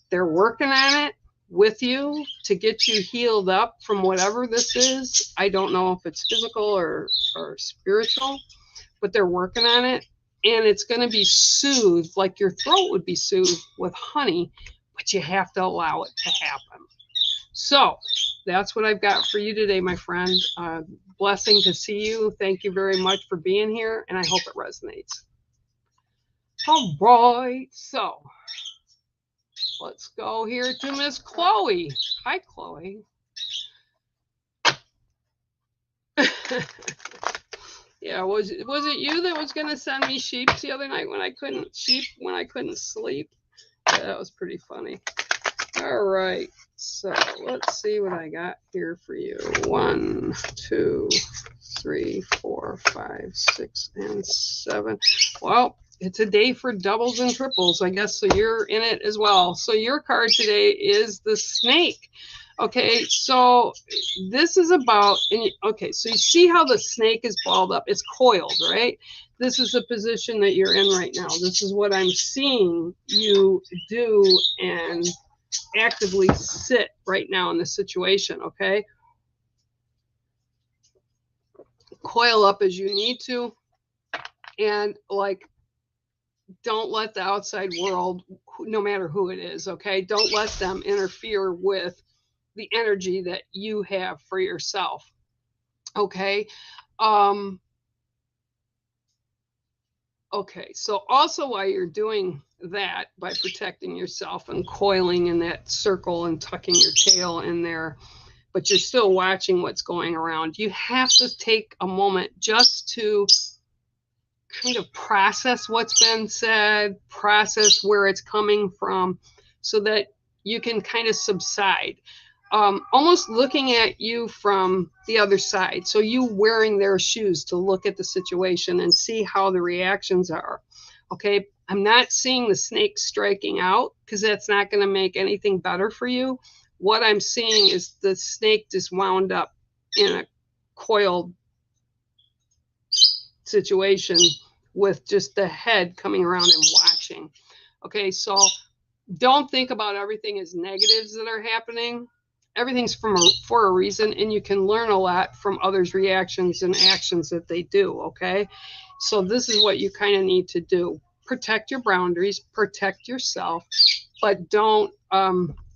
They're working on it with you to get you healed up from whatever this is. I don't know if it's physical or spiritual, but they're working on it, and it's going to be soothed like your throat would be soothed with honey, but you have to allow it to happen. So that's what I've got for you today, my friend. Blessing to see you. Thank you very much for being here, and I hope it resonates. All right, so let's go here to Miss Chloe. Hi, Chloe. Yeah, was it you that was going to send me sheeps the other night when I couldn't sleep? Yeah, that was pretty funny. All right, so let's see what I got here for you. 1, 2, 3, 4, 5, 6, and 7. Well, it's a day for doubles and triples, I guess, so you're in it as well. So your card today is the snake. Okay, so this is about, okay, so you see how the snake is balled up? It's coiled, right? This is the position that you're in right now. This is what I'm seeing you do and actively sit right now in this situation, okay? Coil up as you need to, and like, don't let the outside world, no matter who it is, okay? Don't let them interfere with the energy that you have for yourself, okay? Okay, so also while you're doing that, by protecting yourself and coiling in that circle and tucking your tail in there, but you're still watching what's going around, you have to take a moment just to kind of process what's been said, process where it's coming from, so that you can kind of subside. Almost looking at you from the other side. So you wearing their shoes to look at the situation and see how the reactions are. Okay, I'm not seeing the snake striking out because that's not going to make anything better for you. What I'm seeing is the snake just wound up in a coiled situation with just the head coming around and watching. Okay, so don't think about everything as negatives that are happening. Everything's for a reason, and you can learn a lot from others' reactions and actions that they do, okay? So this is what you kind of need to do. Protect your boundaries, protect yourself, but don't,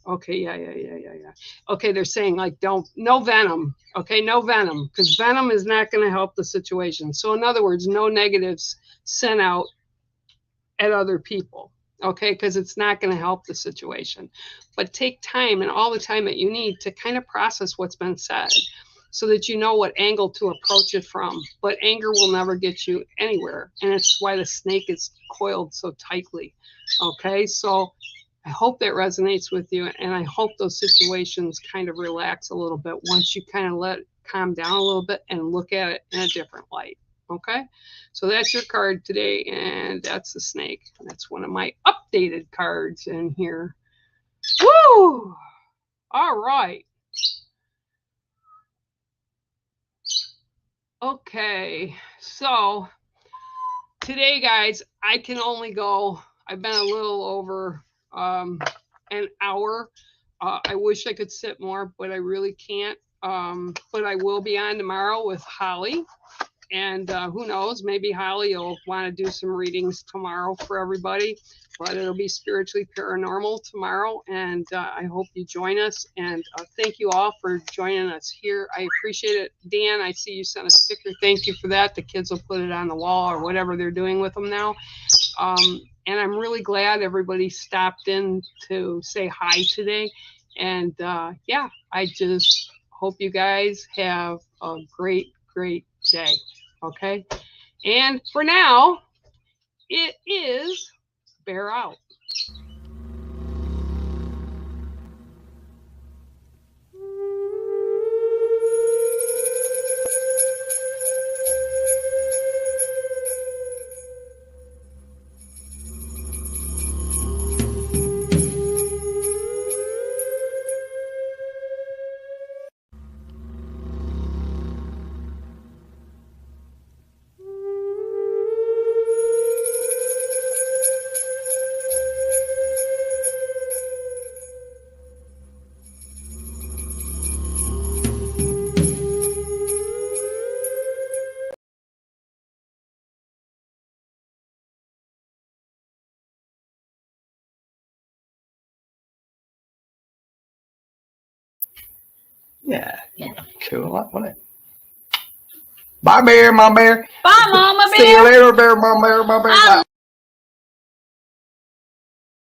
okay, yeah. Okay, they're saying like no venom. Okay, no venom, because venom is not going to help the situation. So in other words, no negatives sent out at other people. Okay, because it's not going to help the situation. But take time and all the time that you need to kind of process what's been said so that you know what angle to approach it from. But anger will never get you anywhere. And it's why the snake is coiled so tightly. Okay, so I hope that resonates with you. And I hope those situations kind of relax a little bit once you kind of let it calm down a little bit and look at it in a different light. Okay, so that's your card today, and that's the snake. That's one of my updated cards in here. Woo! All right. Okay, so today, guys, I can only go, I've been a little over an hour. I wish I could sit more, but I really can't. But I will be on tomorrow with Holly. And who knows, maybe Holly will want to do some readings tomorrow for everybody, but it'll be Spiritually Paranormal tomorrow. And I hope you join us. And thank you all for joining us here. I appreciate it. Dan, I see you sent a sticker. Thank you for that. The kids will put it on the wall or whatever they're doing with them now. And I'm really glad everybody stopped in to say hi today. And yeah, I just hope you guys have a great day. Okay, and for now, it is Bear out. Yeah. Cool. What? Bye, Bear, my bear. Bye, Mama Bear. See you later, Bear, my bear, my bear.